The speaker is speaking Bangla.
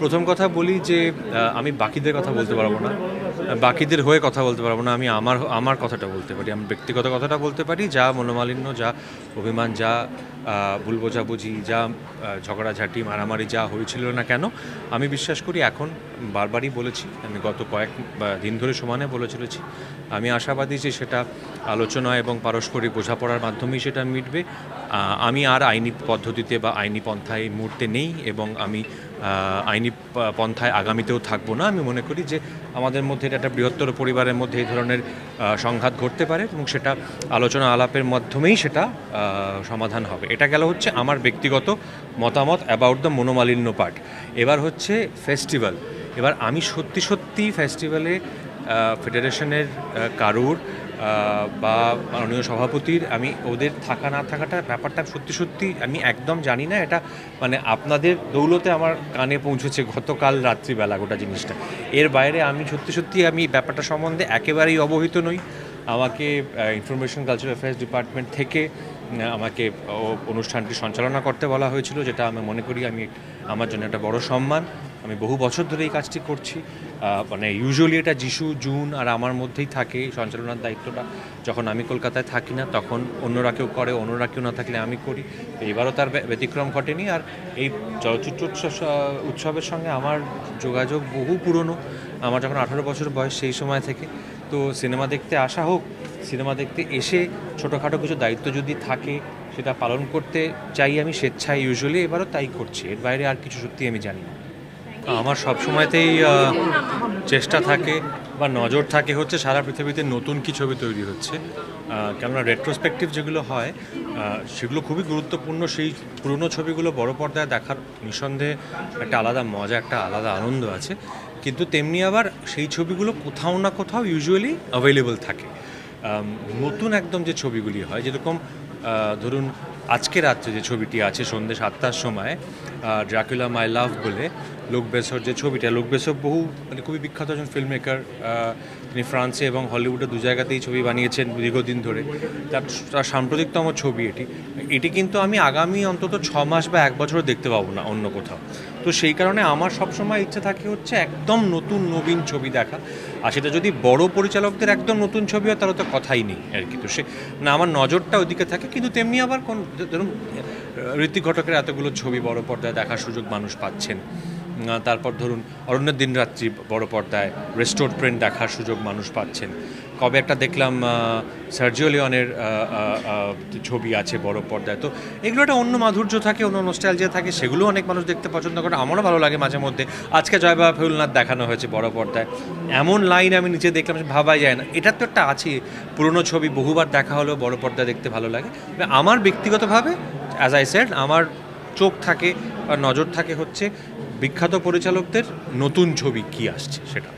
প্রথম কথা বলি যে আমি বাকিদের কথা বলতে পারবো না, বাকিদের হয়ে কথা বলতে পারবো না। আমি আমার আমার কথাটা বলতে পারি, আমার ব্যক্তিগত কথাটা বলতে পারি। যা মনোমালিন্য, যা অভিমান, যা ভুল বোঝাবুঝি, যা ঝগড়াঝাঁটি মারামারি যা হয়েছিল না কেন, আমি বিশ্বাস করি এখন বারবারই বলেছি, আমি গত কয়েক দিন ধরে সমানে বলে চলেছি, আমি আশাবাদী যে সেটা আলোচনা এবং পারস্পরিক বোঝাপড়ার মাধ্যমেই সেটা মিটবে। আমি আর আইনি পদ্ধতিতে বা আইনি পন্থায় এই মুহূর্তে নেই এবং আমি আইনি পন্থায় আগামীতেও থাকবো না। আমি মনে করি যে আমাদের মধ্যে এটা একটা বৃহত্তর পরিবারের মধ্যে এই ধরনের সংঘাত ঘটতে পারে এবং সেটা আলোচনা আলাপের মাধ্যমেই সেটা সমাধান হবে। এটা গেল হচ্ছে আমার ব্যক্তিগত মতামত অ্যাবাউট দ্য মনোমালিন্য পার্ট। এবার হচ্ছে ফেস্টিভ্যাল। এবার আমি সত্যি সত্যি ফেস্টিভ্যালে ফেডারেশনের কারুর বা মাননীয় সভাপতির, আমি ওদের থাকা না থাকাটা ব্যাপারটা সত্যি সত্যি আমি একদম জানি না। এটা মানে আপনাদের দৌলতে আমার কানে পৌঁছেছে গতকাল রাত্রিবেলা গোটা জিনিসটা। এর বাইরে আমি সত্যি সত্যি আমি ব্যাপারটা সম্বন্ধে একেবারেই অবহিত নই। আমাকে ইনফরমেশন কালচারাল অ্যাফেয়ার্স ডিপার্টমেন্ট থেকে আমাকে অনুষ্ঠানটি সঞ্চালনা করতে বলা হয়েছিল, যেটা আমি মনে করি আমার জন্য একটা বড় সম্মান। আমি বহু বছর ধরে এই কাজটি করছি। মানে ইউজুয়ালি এটা যিশু, জুন আর আমার মধ্যেই থাকে সঞ্চালনার দায়িত্বটা। যখন আমি কলকাতায় থাকি না তখন অন্যরা কেউ করে, অন্যরা কেউ না থাকলে আমি করি। এবারও তার ব্যতিক্রম ঘটেনি। আর এই চলচ্চিত্র উৎসবের সঙ্গে আমার যোগাযোগ বহু পুরনো। আমার যখন 18 বছর বয়স সেই সময় থেকে। তো সিনেমা দেখতে আসা হোক, সিনেমা দেখতে এসে ছোটোখাটো কিছু দায়িত্ব যদি থাকে সেটা পালন করতে চাই আমি স্বেচ্ছায়, ইউজুয়ালি এবারও তাই করছি। এর বাইরে আর কিছু সত্যি আমি জানি না। আমার সব সময়তেই চেষ্টা থাকে বা নজর থাকে হচ্ছে সারা পৃথিবীতে নতুন কী ছবি তৈরি হচ্ছে। কেননা রেট্রোস্পেক্টিভ যেগুলো হয় সেগুলো খুবই গুরুত্বপূর্ণ। সেই পুরনো ছবিগুলো বড় পর্দায় দেখার নিঃসন্দেহে একটা আলাদা মজা, একটা আলাদা আনন্দ আছে। কিন্তু তেমনি আবার সেই ছবিগুলো কোথাও না কোথাও ইউজুয়ালি অ্যাভেলেবল থাকে। নতুন একদম যে ছবিগুলি হয়, যেরকম ধরুন আজকে রাত্রে যে ছবিটি আছে সন্ধ্যে 7টার সময়, ড্রাকুলা মাই লাভ বলে লুক বেসর যে ছবিটা, লুক বেসর বহু মানে খুবই বিখ্যাত একজন ফিল্ম মেকার। তিনি ফ্রান্সে এবং হলিউডে দু জায়গাতেই ছবি বানিয়েছেন দীর্ঘদিন ধরে। তার সাম্প্রতিকতম ছবি এটি কিন্তু আমি আগামী অন্তত 6 মাস বা 1 বছরও দেখতে পাবো না অন্য কোথাও। তো সেই কারণে আমার সবসময় ইচ্ছে থাকে হচ্ছে একদম নতুন নবীন ছবি দেখা। আর সেটা যদি বড় পরিচালকদের একদম নতুন ছবি হয় তাহলে তো কথাই নেই আর কি। তো সে না, আমার নজরটা ওইদিকে থাকে। কিন্তু তেমনি আবার ধরুন ঋত্বিক ঘটকের এতগুলো ছবি বড় পর্দায় দেখার সুযোগ মানুষ পাচ্ছেন। তারপর ধরুন অরণ্যের দিনরাত্রি বড় পর্দায় রেস্টোর্ড প্রিন্ট দেখার সুযোগ মানুষ পাচ্ছেন। কবে একটা দেখলাম সার্জিও লিওনের ছবি আছে বড় পর্দায়। তো এগুলো একটা অন্য মাধুর্য থাকে, অন্য নস্টালজিয়া থাকে, সেগুলো অনেক মানুষ দেখতে পছন্দ করে। আমারও ভালো লাগে মাঝে মধ্যে। আজকে জয়বাবা ফেলুলনাথ দেখানো হয়েছে বড় পর্দায়, এমন লাইন আমি নিচে দেখলাম ভাবাই যায় না। এটার তো একটা আছে, পুরনো ছবি বহুবার দেখা হলেও বড় পর্দায় দেখতে ভালো লাগে। আমার ব্যক্তিগতভাবে অ্যাজ আই সেড, আমার চোখ থাকে বা নজর থাকে হচ্ছে বিখ্যাত পরিচালকদের নতুন ছবি কী আসছে সেটা।